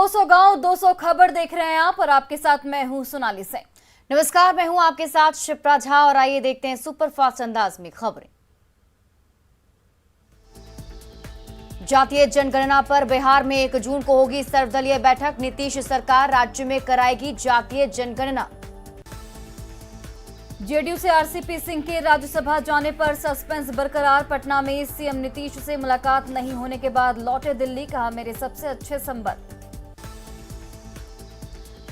200 गांव 200 खबर देख रहे हैं आप और आपके साथ मैं हूं सोनाली सिंह। नमस्कार, मैं हूं आपके साथ शिप्रा झा और आइए देखते हैं सुपरफास्ट अंदाज में खबरें। जातीय जनगणना पर बिहार में 1 जून को होगी सर्वदलीय बैठक। नीतीश सरकार राज्य में कराएगी जातीय जनगणना। जेडीयू से आरसीपी सिंह के राज्यसभा जाने पर सस्पेंस बरकरार। पटना में सीएम नीतीश से मुलाकात नहीं होने के बाद लौटे दिल्ली, कहा मेरे सबसे अच्छे संबंध।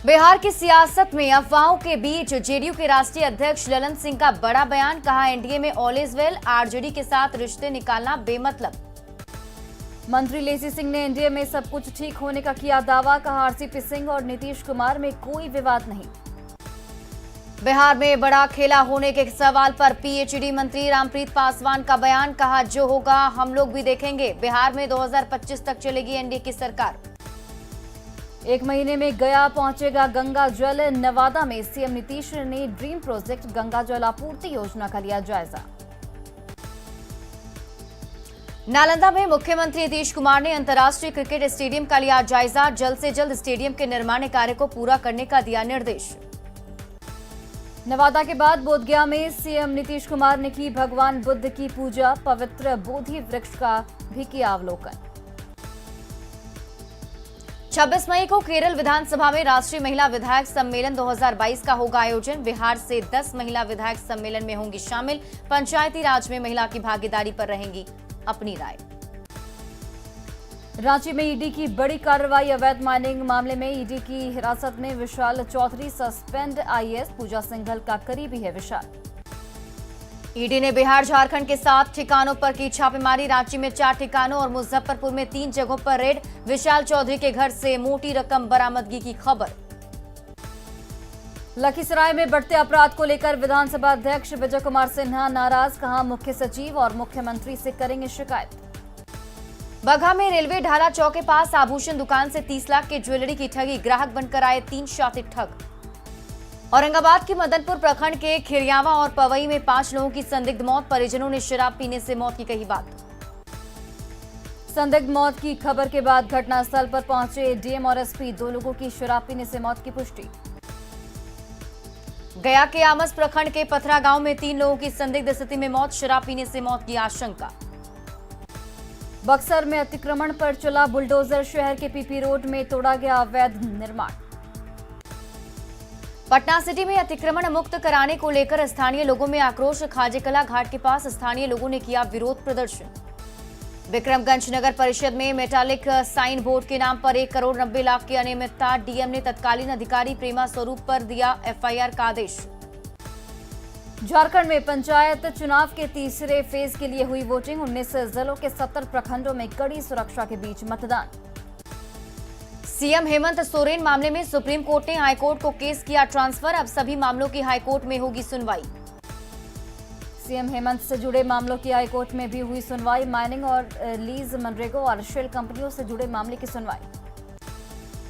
बिहार की सियासत में अफवाहों के बीच जेडीयू के राष्ट्रीय अध्यक्ष ललन सिंह का बड़ा बयान, कहा एनडीए में ऑल इज वेल, आरजेडी के साथ रिश्ते निकालना बेमतलब। मंत्री लेसी सिंह ने एनडीए में सब कुछ ठीक होने का किया दावा, कहा आरसीपी सिंह और नीतीश कुमार में कोई विवाद नहीं। बिहार में बड़ा खेला होने के सवाल पर पीएचडी मंत्री रामप्रीत पासवान का बयान, कहा जो होगा हम लोग भी देखेंगे। बिहार में 2025 तक चलेगी एनडीए की सरकार। 1 महीने में गया पहुंचेगा गंगा जल। नवादा में सीएम नीतीश ने ड्रीम प्रोजेक्ट गंगा जल आपूर्ति योजना का लिया जायजा। नालंदा में मुख्यमंत्री नीतीश कुमार ने अंतर्राष्ट्रीय क्रिकेट स्टेडियम का लिया जायजा। जल्द से जल्द स्टेडियम के निर्माण कार्य को पूरा करने का दिया निर्देश। नवादा के बाद बोधगया में सीएम नीतीश कुमार ने की भगवान बुद्ध की पूजा। पवित्र बोधि वृक्ष का भी किया अवलोकन। 26 मई को केरल विधानसभा में राष्ट्रीय महिला विधायक सम्मेलन 2022 का होगा आयोजन। बिहार से 10 महिला विधायक सम्मेलन में होंगी शामिल। पंचायती राज में महिला की भागीदारी पर रहेंगी अपनी राय। रांची में ईडी की बड़ी कार्रवाई। अवैध माइनिंग मामले में ईडी की हिरासत में विशाल चौधरी सस्पेंड। आईएएस पूजा सिंघल का करीबी है विशाल। ईडी ने बिहार झारखंड के 7 ठिकानों पर की छापेमारी। रांची में 4 ठिकानों और मुजफ्फरपुर में 3 जगहों पर रेड। विशाल चौधरी के घर से मोटी रकम बरामदगी की खबर। लखीसराय में बढ़ते अपराध को लेकर विधानसभा अध्यक्ष विजय कुमार सिन्हा नाराज, कहा मुख्य सचिव और मुख्यमंत्री से करेंगे शिकायत। बगहा में रेलवे ढाला चौक के पास आभूषण दुकान से 30 लाख की ज्वेलरी की ठगी। ग्राहक बनकर आए 3 शातिर ठग। औरंगाबाद के मदनपुर प्रखंड के खिरियावा और पवई में 5 लोगों की संदिग्ध मौत। परिजनों ने शराब पीने से मौत की कही बात। संदिग्ध मौत की खबर के बाद घटनास्थल पर पहुंचे डीएम और एसपी। 2 लोगों की शराब पीने से मौत की पुष्टि। गया के आमस प्रखंड के पथरा गांव में 3 लोगों की संदिग्ध स्थिति में मौत। शराब पीने से मौत की आशंका। बक्सर में अतिक्रमण पर चला बुलडोजर। शहर के पीपी रोड में तोड़ा गया अवैध निर्माण। पटना सिटी में अतिक्रमण मुक्त कराने को लेकर स्थानीय लोगों में आक्रोश। खाजेकला घाट के पास स्थानीय लोगों ने किया विरोध प्रदर्शन। विक्रमगंज नगर परिषद में मेटालिक साइन बोर्ड के नाम पर 1 करोड़ 90 लाख की अनियमितता। डीएम ने तत्कालीन अधिकारी प्रेमा स्वरूप पर दिया एफआईआर का आदेश। झारखंड में पंचायत चुनाव के तीसरे फेज के लिए हुई वोटिंग। 19 जिलों के 70 प्रखंडों में कड़ी सुरक्षा के बीच मतदान। सीएम हेमंत सोरेन मामले में सुप्रीम कोर्ट ने हाईकोर्ट को केस किया ट्रांसफर। अब सभी मामलों की हाईकोर्ट में होगी सुनवाई। सीएम हेमंत से जुड़े मामलों की हाईकोर्ट में भी हुई सुनवाई। माइनिंग और लीज, मनरेगा और शेल कंपनियों से जुड़े मामले की सुनवाई।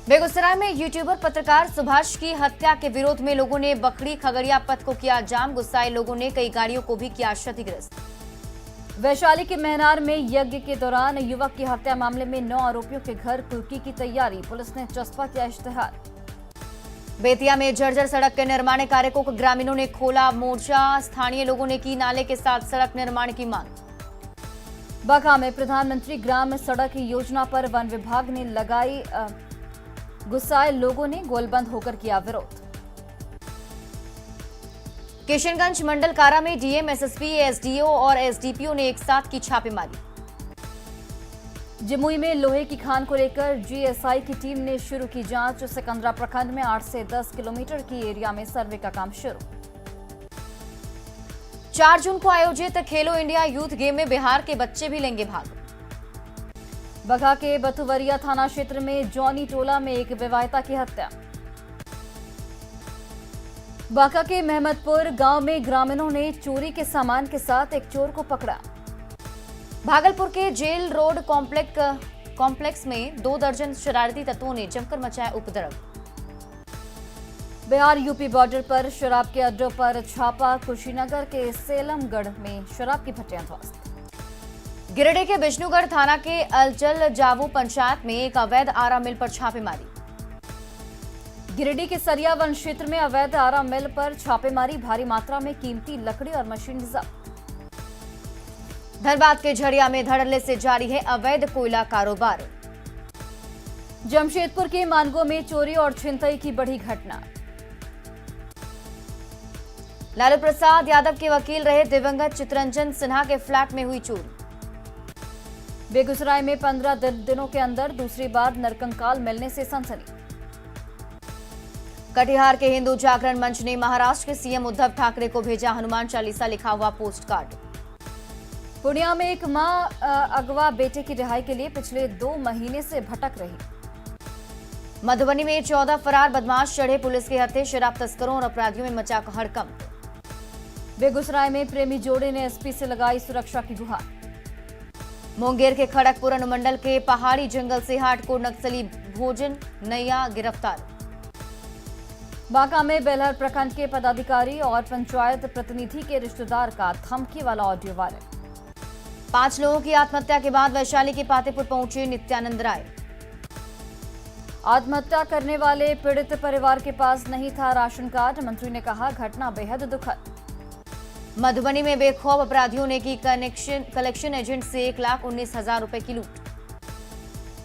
बेगूसराय में यूट्यूबर पत्रकार सुभाष की हत्या के विरोध में लोगों ने बखरी खगड़िया पथ को किया जाम। गुस्साए लोगों ने कई गाड़ियों को भी किया क्षतिग्रस्त। वैशाली के महनार में यज्ञ के दौरान युवक की हत्या मामले में 9 आरोपियों के घर कुर्की की तैयारी। पुलिस ने चस्पा किया इश्तेहार। बेतिया में जर्जर सड़क के निर्माण कार्य को ग्रामीणों ने खोला मोर्चा। स्थानीय लोगों ने की नाले के साथ सड़क निर्माण की मांग। बगहा में प्रधानमंत्री ग्राम सड़क योजना पर वन विभाग ने लगाई। गुस्साए लोगों ने गोलबंद होकर किया विरोध। किशनगंज मंडल कारा में डीएम, एसएसपी, एसडीओ और एसडीपीओ ने एक साथ की छापेमारी। जमुई में लोहे की खान को लेकर जीएसआई की टीम ने शुरू की जांच। सिकंदरा प्रखंड में 8 से 10 किलोमीटर की एरिया में सर्वे का काम शुरू। 4 जून को आयोजित खेलो इंडिया यूथ गेम में बिहार के बच्चे भी लेंगे भाग। बगहा के बथुवरिया थाना क्षेत्र में जॉनी टोला में एक विवाहिता की हत्या। बांका के महमदपुर गांव में ग्रामीणों ने चोरी के सामान के साथ एक चोर को पकड़ा। भागलपुर के जेल रोड कॉम्प्लेक्स में 2 दर्जन शरारती तत्वों ने जमकर मचाया उपद्रव। बिहार यूपी बॉर्डर पर शराब के अड्डों पर छापा। कुशीनगर के सेलमगढ़ में शराब की भट्टियां ध्वस्त। गिरिडीह के विष्णुगढ़ थाना के अलचल जावू पंचायत में एक अवैध आरा मिल पर छापेमारी। गिरिडीह के सरिया वन क्षेत्र में अवैध आरा मिल पर छापेमारी, भारी मात्रा में कीमती लकड़ी और मशीन जब्त। धनबाद के झड़िया में धड़ल्ले से जारी है अवैध कोयला कारोबार। जमशेदपुर के मानगो में चोरी और छिनतई की बड़ी घटना। लालू प्रसाद यादव के वकील रहे दिवंगत चितरंजन सिन्हा के फ्लैट में हुई चोरी। बेगूसराय में 15 दिनों के अंदर दूसरी बार नरकंकाल मिलने से सनसनी। कटिहार के हिंदू जागरण मंच ने महाराष्ट्र के सीएम उद्धव ठाकरे को भेजा हनुमान चालीसा लिखा हुआ पोस्ट कार्ड। पूर्णिया में एक मां अगवा बेटे की रिहाई के लिए पिछले 2 महीने से भटक रही। मधुबनी में 14 फरार बदमाश चढ़े पुलिस के हत्थे, शराब तस्करों और अपराधियों में मचा हड़कंप। बेगूसराय में प्रेमी जोड़े ने एसपी से लगाई सुरक्षा की गुहार। मुंगेर के खड़गपुर अनुमंडल के पहाड़ी जंगल से हार्डकोर नक्सली भोजन नैया गिरफ्तार। बांका में बेलहर प्रखंड के पदाधिकारी और पंचायत प्रतिनिधि के रिश्तेदार का धमकी वाला ऑडियो वायरल। 5 लोगों की आत्महत्या के बाद वैशाली के पातेपुर पहुंचे नित्यानंद राय। आत्महत्या करने वाले पीड़ित परिवार के पास नहीं था राशन कार्ड, मंत्री ने कहा घटना बेहद दुखद। मधुबनी में बेखौफ अपराधियों ने की कलेक्शन एजेंट से 1,19,000 रुपए की लूट।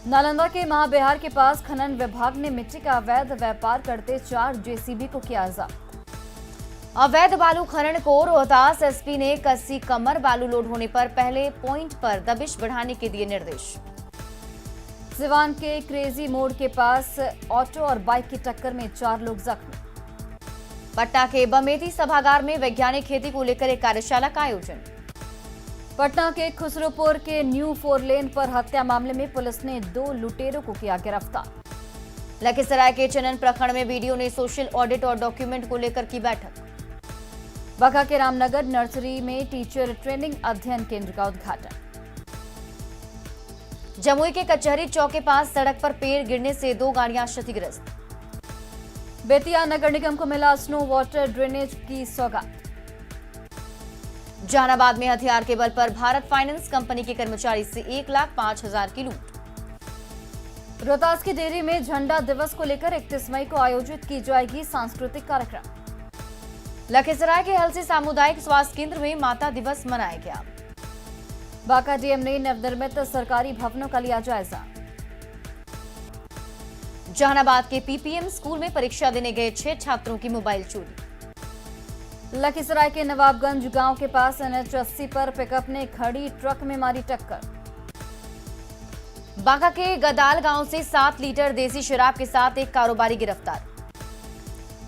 नालंदा के महाबिहार के पास खनन विभाग ने मिट्टी का अवैध व्यापार करते 4 जेसीबी को किया जब्त। अवैध बालू खनन को रोहतास एसपी ने कसी कमर, बालू लोड होने पर पहले पॉइंट पर दबिश बढ़ाने के दिए निर्देश। सिवान के क्रेजी मोड़ के पास ऑटो और बाइक की टक्कर में 4 लोग जख्मी। पटना के बमेती सभागार में वैज्ञानिक खेती को लेकर एक कार्यशाला का आयोजन। पटना के खुसरोपुर के न्यू 4 लेन पर हत्या मामले में पुलिस ने 2 लुटेरों को किया गिरफ्तार। लखीसराय के चनन प्रखंड में बीडीओ ने सोशल ऑडिट और डॉक्यूमेंट को लेकर की बैठक। बांका के रामनगर नर्सरी में टीचर ट्रेनिंग अध्ययन केंद्र का उद्घाटन। जमुई के कचहरी चौक के पास सड़क पर पेड़ गिरने से 2 गाड़ियां क्षतिग्रस्त। बेतिया नगर निगम को मिला स्नो वाटर ड्रेनेज की सौगात। जहानाबाद में हथियार के बल पर भारत फाइनेंस कंपनी के कर्मचारी से 1,05,000 की लूट। रोहतास की डेयरी में झंडा दिवस को लेकर 31 मई को आयोजित की जाएगी सांस्कृतिक कार्यक्रम। लखीसराय के हलसी सामुदायिक स्वास्थ्य केंद्र में माता दिवस मनाया गया। बांका डीएम ने नवनिर्मित सरकारी भवनों का लिया जायजा। जहानाबाद के पीपीएम स्कूल में परीक्षा देने गए 6 छात्रों की मोबाइल चोरी। लखीसराय के नवाबगंज गांव के पास एनएच 80 पर पिकअप ने खड़ी ट्रक में मारी टक्कर। बांका के गदाल गांव से 7 लीटर देसी शराब के साथ एक कारोबारी गिरफ्तार।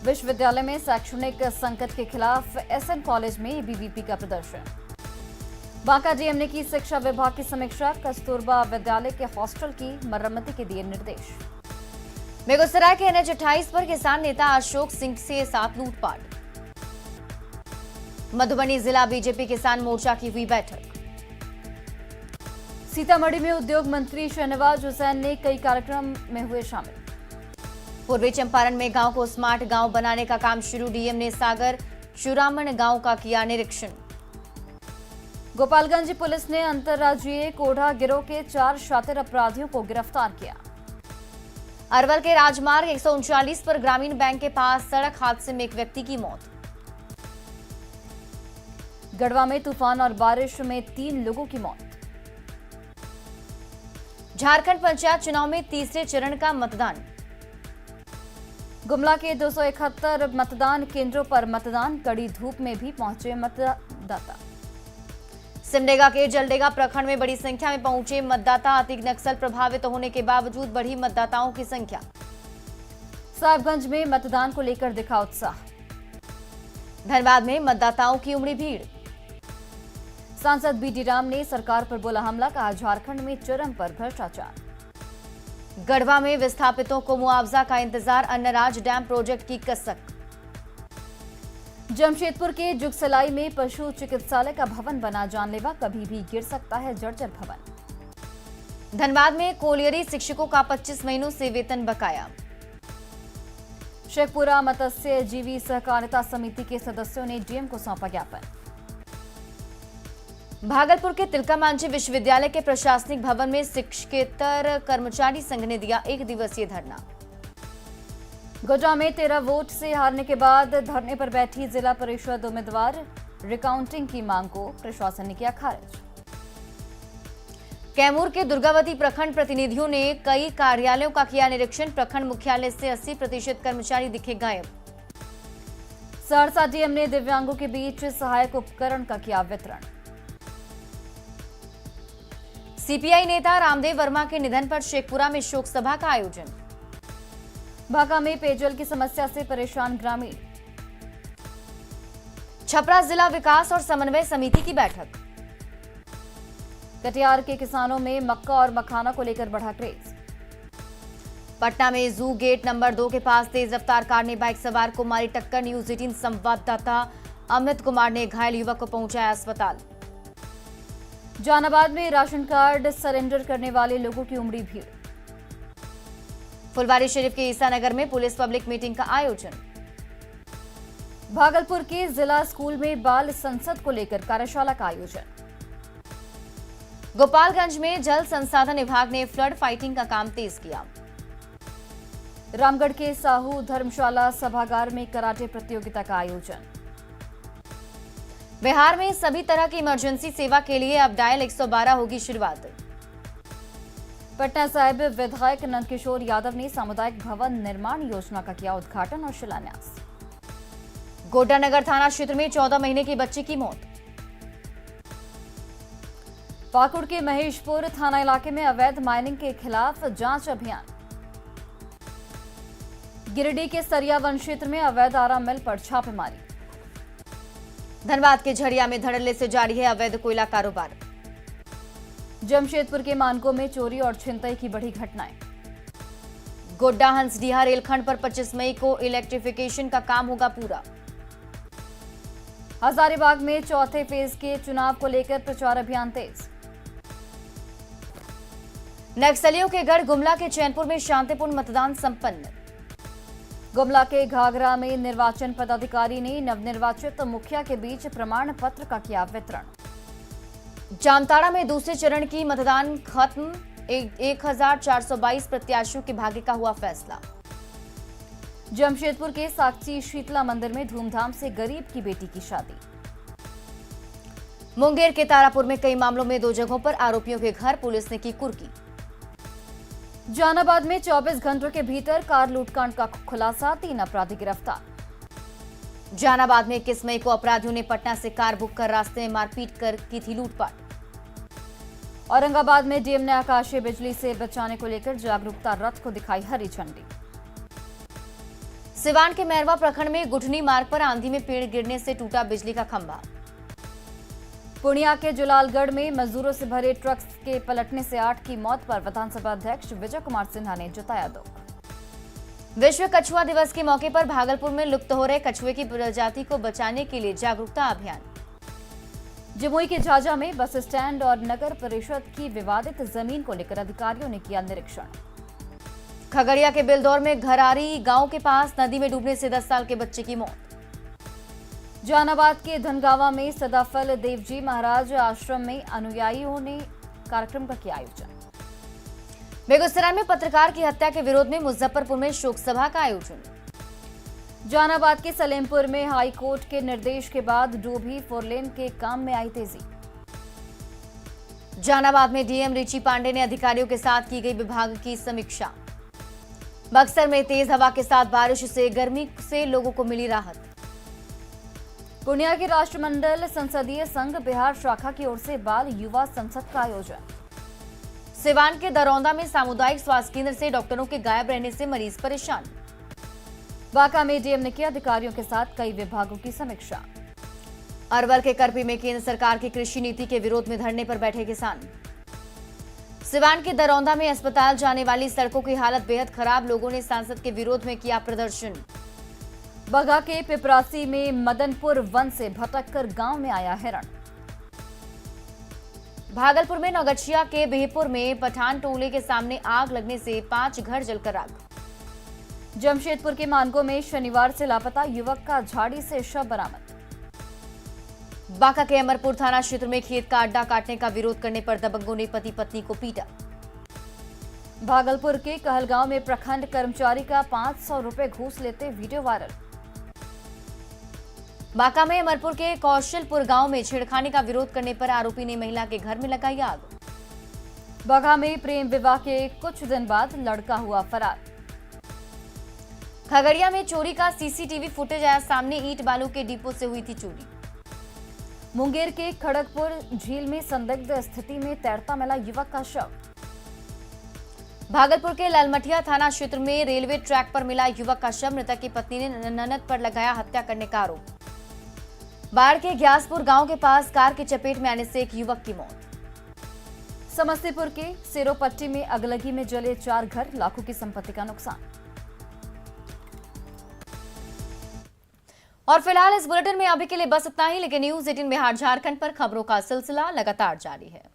विश्वविद्यालय में शैक्षणिक संकट के खिलाफ एसएन कॉलेज में एबीवीपी का प्रदर्शन। बांका डीएम ने की शिक्षा विभाग की समीक्षा, कस्तूरबा विद्यालय के हॉस्टल की मरम्मती के दिए निर्देश। बेगूसराय के एनएच 28 पर किसान नेता अशोक सिंह से 7 लूटपाट। मधुबनी जिला बीजेपी किसान मोर्चा की हुई बैठक। सीतामढ़ी में उद्योग मंत्री शहनवाज हुसैन ने कई कार्यक्रम में हुए शामिल। पूर्वी चंपारण में गांव को स्मार्ट गांव बनाने का काम शुरू, डीएम ने सागर चुरामन गांव का किया निरीक्षण। गोपालगंज पुलिस ने अंतर्राज्यीय कोढ़ा गिरोह के 4 शातिर अपराधियों को गिरफ्तार किया। अरवल के राजमार्ग 139 पर ग्रामीण बैंक के पास सड़क हादसे में एक व्यक्ति की मौत। गढ़वा में तूफान और बारिश में 3 लोगों की मौत। झारखंड पंचायत चुनाव में तीसरे चरण का मतदान। गुमला के 271 मतदान केंद्रों पर मतदान, कड़ी धूप में भी पहुंचे मतदाता। सिमडेगा के जलडेगा प्रखंड में बड़ी संख्या में पहुंचे मतदाता, अति नक्सल प्रभावित होने के बावजूद बढ़ी मतदाताओं की संख्या। साहिबगंज में मतदान को लेकर दिखा उत्साह। धनबाद में मतदाताओं की उमड़ी भीड़। सांसद बीडी राम ने सरकार पर बोला हमला, कहा झारखंड में चरम पर भ्रष्टाचार। गढ़वा में विस्थापितों को मुआवजा का इंतजार, अन्नराज डैम प्रोजेक्ट की कसक। जमशेदपुर के जुगसलाई में पशु चिकित्सालय का भवन बना, जानलेवा, कभी भी गिर सकता है जर्जर भवन। धनबाद में कोलियरी शिक्षकों का 25 महीनों से वेतन बकाया। शेखपुरा मत्स्य जीवी सहकारिता समिति के सदस्यों ने डीएम को सौंपा ज्ञापन। भागलपुर के तिलकामांझी विश्वविद्यालय के प्रशासनिक भवन में शिक्षकेतर कर्मचारी संघ ने दिया 1 दिवसीय धरना। गोड्डा में 13 वोट से हारने के बाद धरने पर बैठी जिला परिषद उम्मीदवार, रिकाउंटिंग की मांग को प्रशासन ने किया खारिज। कैमूर के दुर्गावती प्रखंड प्रतिनिधियों ने कई कार्यालयों का किया निरीक्षण। प्रखंड मुख्यालय से 80% कर्मचारी दिखे गायब। सहरसा डीएम ने दिव्यांगों के बीच सहायक उपकरण का किया वितरण। सीपीआई नेता रामदेव वर्मा के निधन पर शेखपुरा में शोक सभा का आयोजन। भाका में पेयजल की समस्या से परेशान ग्रामीण। छपरा जिला विकास और समन्वय समिति की बैठक। कटिहार के किसानों में मक्का और मखाना को लेकर बढ़ा क्रेज। पटना में जू गेट नंबर 2 के पास तेज रफ्तार कार ने बाइक सवार को मारी टक्कर। न्यूज 18 संवाददाता अमित कुमार ने घायल युवक को पहुंचाया अस्पताल। जहानाबाद में राशन कार्ड सरेंडर करने वाले लोगों की उमड़ी भीड़। फुलवारी शरीफ के ईसानगर में पुलिस पब्लिक मीटिंग का आयोजन। भागलपुर के जिला स्कूल में बाल संसद को लेकर कार्यशाला का आयोजन। गोपालगंज में जल संसाधन विभाग ने फ्लड फाइटिंग का काम तेज किया। रामगढ़ के साहू धर्मशाला सभागार में कराटे प्रतियोगिता का आयोजन। बिहार में सभी तरह की इमरजेंसी सेवा के लिए अब डायल 112 होगी शुरुआत। पटना साहिब विधायक नंदकिशोर यादव ने सामुदायिक भवन निर्माण योजना का किया उद्घाटन और शिलान्यास। गोड्डा नगर थाना क्षेत्र में 14 महीने की बच्ची की मौत। पाकुड़ के महेशपुर थाना इलाके में अवैध माइनिंग के खिलाफ जांच अभियान। गिरिडीह के सरिया वन क्षेत्र में अवैध आरा मिल पर छापेमारी। धनबाद के झड़िया में धड़ल्ले से जारी है अवैध कोयला कारोबार। जमशेदपुर के मानकों में चोरी और छिनतई की बड़ी घटनाएं। गोड्डा हंसडीहा रेलखंड पर 25 मई को इलेक्ट्रिफिकेशन का काम होगा पूरा। हजारीबाग में चौथे फेज के चुनाव को लेकर प्रचार अभियान तेज। नक्सलियों के गढ़ गुमला के चैनपुर में शांतिपूर्ण मतदान संपन्न। गुमला के घाघरा में निर्वाचन पदाधिकारी ने नवनिर्वाचित मुखिया के बीच प्रमाण पत्र का किया वितरण। जामताड़ा में दूसरे चरण की मतदान खत्म। 1422 प्रत्याशियों के भाग्य का हुआ फैसला। जमशेदपुर के साक्षी शीतला मंदिर में धूमधाम से गरीब की बेटी की शादी। मुंगेर के तारापुर में कई मामलों में 2 जगहों पर आरोपियों के घर पुलिस ने की कुर्की। जहानाबाद में 24 घंटों के भीतर कार लूटकांड का खुलासा, 3 अपराधी गिरफ्तार। जहानाबाद में 21 मई को अपराधियों ने पटना से कार बुक कर रास्ते में मारपीट कर की थी लूटपाट। औरंगाबाद में डीएम ने आकाशीय बिजली से बचाने को लेकर जागरूकता रथ को दिखाई हरी झंडी। सिवान के मैरवा प्रखंड में गुठनी मार्ग पर आंधी में पेड़ गिरने से टूटा बिजली का खंभा। पूर्णिया के जुलालगढ़ में मजदूरों से भरे ट्रक के पलटने से 8 की मौत पर विधानसभा अध्यक्ष विजय कुमार सिन्हा ने जताया दुख। विश्व कछुआ दिवस के मौके पर भागलपुर में लुप्त हो रहे कछुए की प्रजाति को बचाने के लिए जागरूकता अभियान। जमुई के झाझा में बस स्टैंड और नगर परिषद की विवादित जमीन को लेकर अधिकारियों ने किया निरीक्षण। खगड़िया के बिलदौर में घरारी गांव के पास नदी में डूबने से 10 साल के बच्चे की मौत। जहानाबाद के धनगावा में सदाफल देवजी महाराज आश्रम में अनुयायियों ने कार्यक्रम का किया आयोजन। बेगूसराय में पत्रकार की हत्या के विरोध में मुजफ्फरपुर में शोक सभा का आयोजन। जहानाबाद के सलेमपुर में हाई कोर्ट के निर्देश के बाद डोभी 4 लेन के काम में आई तेजी। जहानाबाद में डीएम रिची पांडे ने अधिकारियों के साथ की गई विभाग की समीक्षा। बक्सर में तेज हवा के साथ बारिश से गर्मी से लोगों को मिली राहत। पूर्णिया के राष्ट्रमंडल संसदीय संघ बिहार शाखा की ओर से बाल युवा संसद का आयोजन। सिवान के दरौंदा में सामुदायिक स्वास्थ्य केंद्र से डॉक्टरों के गायब रहने से मरीज परेशान। बांका में डीएम ने किया अधिकारियों के साथ कई विभागों की समीक्षा। अरवल के करपी में केंद्र सरकार की कृषि नीति के विरोध में धरने पर बैठे किसान। सिवान के दरौंदा में अस्पताल जाने वाली सड़कों की हालत बेहद खराब, लोगों ने सांसद के विरोध में किया प्रदर्शन। बगा के पिपरासी में मदनपुर वन से भटककर गांव में आया हिरण। भागलपुर में नौगछिया के बेहपुर में पठान टोले के सामने आग लगने से 5 घर जलकर राख। जमशेदपुर के मानगो में शनिवार से लापता युवक का झाड़ी से शव बरामद। बांका के अमरपुर थाना क्षेत्र में खेत का अड्डा काटने का विरोध करने पर दबंगों ने पति पत्नी को पीटा। भागलपुर के कहलगांव में प्रखंड कर्मचारी का 500 रुपए घूस लेते वीडियो वायरल। बांका में अमरपुर के कौशलपुर गांव में छेड़खानी का विरोध करने पर आरोपी ने महिला के घर में लगाई आग। बगहा में प्रेम विवाह के कुछ दिन बाद लड़का हुआ फरार। खगड़िया में चोरी का सीसीटीवी फुटेज आया सामने, ईंट बालू के डिपो से हुई थी चोरी। मुंगेर के खड़गपुर झील में संदिग्ध स्थिति में तैरता मिला युवक का शव। भागलपुर के लालमटिया थाना क्षेत्र में रेलवे ट्रैक पर मिला युवक का शव, मृतक की पत्नी ने ननद पर लगाया हत्या करने का आरोप। बाढ़ के ग्यासपुर गांव के पास कार की चपेट में आने से एक युवक की मौत। समस्तीपुर के सिरोपट्टी में अगलगी में जले 4 घर, लाखों की संपत्ति का नुकसान। और फिलहाल इस बुलेटिन में अभी के लिए बस इतना ही, लेकिन न्यूज 18 बिहार झारखंड पर खबरों का सिलसिला लगातार जारी है।